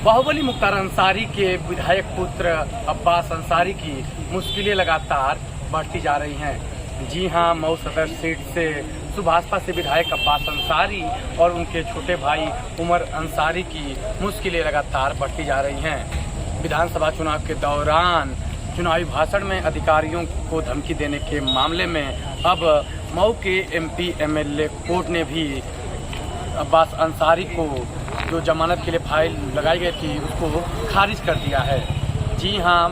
बाहुबली मुख्तार अंसारी के विधायक पुत्र अब्बास अंसारी की मुश्किलें लगातार बढ़ती जा रही हैं। जी हां, मऊ सदर सीट से सुभाषपा से विधायक अब्बास अंसारी और उनके छोटे भाई उमर अंसारी की मुश्किलें लगातार बढ़ती जा रही हैं। विधानसभा चुनाव के दौरान चुनावी भाषण में अधिकारियों को धमकी देने के मामले में अब मऊ के एमपी एमएलए कोर्ट ने भी अब्बास अंसारी को जो जमानत के लिए फाइल लगाई गई थी उसको खारिज कर दिया है। जी हाँ,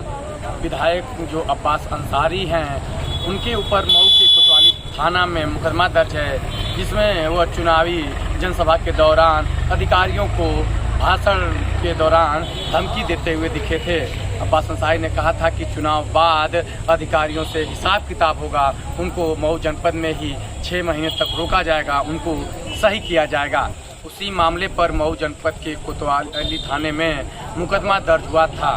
विधायक जो अब्बास अंसारी हैं उनके ऊपर मऊ के कोतवाली थाना में मुकदमा दर्ज है, जिसमें वह चुनावी जनसभा के दौरान अधिकारियों को भाषण के दौरान धमकी देते हुए दिखे थे। अब्बास अंसारी ने कहा था कि चुनाव बाद अधिकारियों से हिसाब किताब होगा, उनको मऊ जनपद में ही 6 महीने तक रोका जाएगा, उनको सही किया जाएगा। उसी मामले पर मऊ जनपद के कोतवाली थाने में मुकदमा दर्ज हुआ था।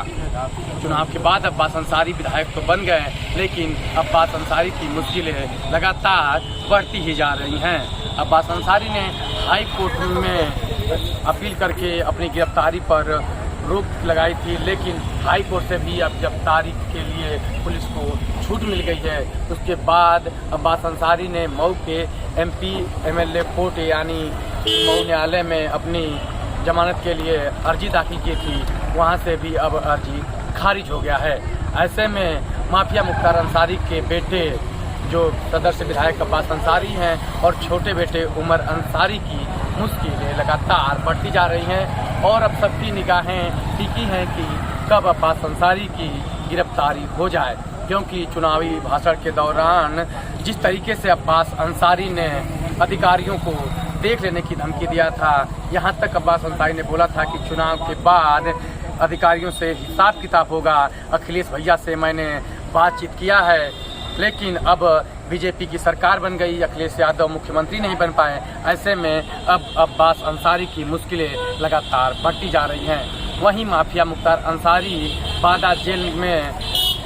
चुनाव के बाद अब्बास अंसारी विधायक तो बन गए, लेकिन अब्बास अंसारी की मुश्किलें लगातार बढ़ती ही जा रही हैं। अब्बास अंसारी ने हाई कोर्ट में अपील करके अपनी गिरफ्तारी पर रोक लगाई थी, लेकिन हाई कोर्ट से भी अब गिरफ्तारी के लिए पुलिस को छूट मिल गई है। उसके बाद अब्बास अंसारी ने मऊ के एमपी एमएलए कोर्ट यानी मऊ न्यायालय में अपनी जमानत के लिए अर्जी दाखिल की थी, वहां से भी अब अर्जी खारिज हो गया है। ऐसे में माफिया मुख्तार अंसारी के बेटे जो सदर से विधायक अब्बास अंसारी हैं और छोटे बेटे उमर अंसारी की मुश्किलें लगातार बढ़ती जा रही हैं और अब सबकी निगाहें टिकी हैं कि कब अब्बास अंसारी की गिरफ्तारी हो जाए, क्योंकि चुनावी भाषण के दौरान जिस तरीके से अब्बास अंसारी ने अधिकारियों को देख लेने की धमकी दिया था, यहाँ तक अब्बास अंसारी ने बोला था कि चुनाव के बाद अधिकारियों से हिसाब किताब होगा। अखिलेश भैया से मैंने बातचीत किया है, लेकिन अब बीजेपी की सरकार बन गई, अखिलेश यादव मुख्यमंत्री नहीं बन पाए। ऐसे में अब अब्बास अंसारी की मुश्किलें लगातार बढ़ती जा रही हैं। वहीं माफिया मुख्तार अंसारी बादा जेल में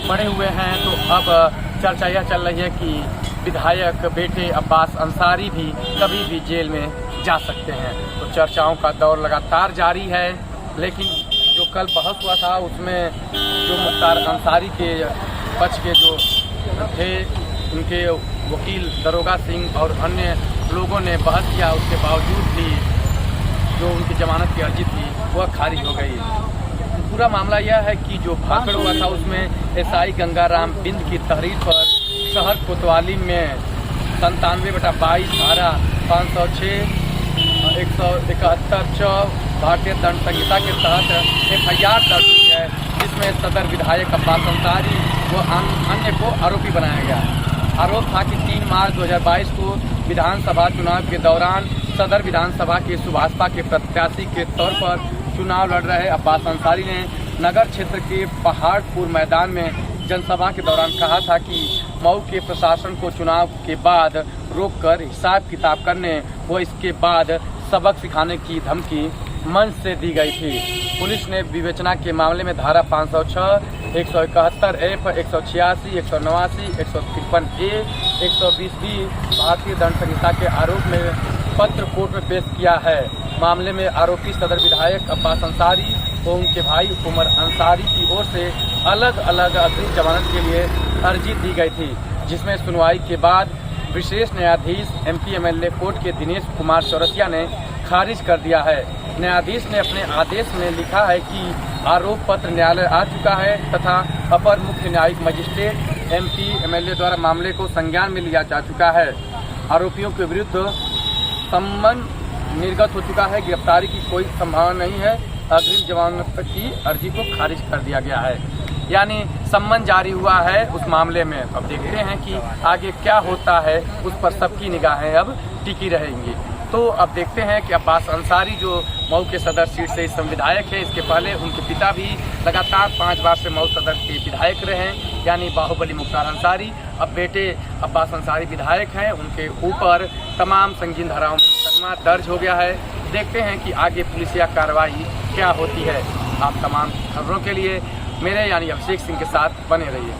पड़े हुए हैं, तो अब चर्चा यह चल रही है कि विधायक बेटे अब्बास अंसारी भी कभी भी जेल में जा सकते हैं। तो चर्चाओं का दौर लगातार जारी है, लेकिन जो कल बहस हुआ था उसमें जो मुख्तार अंसारी के पक्ष के जो थे उनके वकील दरोगा सिंह और अन्य लोगों ने बहस किया, उसके बावजूद भी जो उनकी जमानत की अर्जी थी वह खारिज हो गई। पूरा मामला यह है कि जो भाषण हुआ था उसमें एसआई गंगाराम बिंद की तहरीर पर शहर कोतवाली में 97/22 धारा 506 171 भारतीय दंड संहिता के तहत FIR दर्ज हुई है, जिसमें सदर विधायक अब्बास अंसारी व अन्य को आरोपी बनाया गया। आरोप था कि 3 मार्च 2022 को विधानसभा चुनाव के दौरान सदर विधानसभा के सुभाषपा के प्रत्याशी के तौर पर चुनाव लड़ रहे अब्बास अंसारी ने नगर क्षेत्र के पहाड़पुर मैदान में जनसभा के दौरान कहा था कि मऊ के प्रशासन को चुनाव के बाद रोककर हिसाब किताब करने व इसके बाद सबक सिखाने की धमकी मंच से दी गई थी। पुलिस ने विवेचना के मामले में धारा 506, 171F, 186, 189, 153A, 120B भारतीय दंड संहिता के आरोप में पत्र कोर्ट में पेश किया है। मामले में आरोपी सदर विधायक अब्बास अंसारी और उनके भाई उमर अंसारी की ओर से अलग अलग अग्रिम जमानत के लिए अर्जी दी गई थी, जिसमें सुनवाई के बाद विशेष न्यायाधीश एमपी एमएलए कोर्ट के दिनेश कुमार चौरसिया ने खारिज कर दिया है। न्यायाधीश ने अपने आदेश में लिखा है कि आरोप पत्र न्यायालय आ चुका है तथा अपर मुख्य न्यायिक मजिस्ट्रेट एमपी एमएलए द्वारा मामले को संज्ञान में लिया जा चुका है। आरोपियों के विरुद्ध सम्मन निर्गत हो चुका है, गिरफ्तारी की कोई संभावना नहीं है। अग्रिम जमानत की अर्जी को खारिज कर दिया गया है, यानी सम्मन जारी हुआ है उस मामले में। अब देखते हैं कि आगे क्या होता है, उस पर सबकी निगाहें अब टिकी रहेंगी। तो अब देखते हैं कि अब्बास अंसारी जो मऊ के सदर सीट से इस समय विधायक है, इसके पहले उनके पिता भी लगातार 5 बार से मऊ सदर के विधायक रहे हैं, यानी बाहुबली मुख्तार अंसारी। अब बेटे अब्बास अंसारी विधायक हैं, उनके ऊपर तमाम संगीन धाराओं में मुकदमा दर्ज हो गया है। देखते हैं कि आगे पुलिसिया कार्रवाई क्या होती है। आप तमाम खबरों के लिए मेरे यानी अभिषेक सिंह के साथ बने रहिए।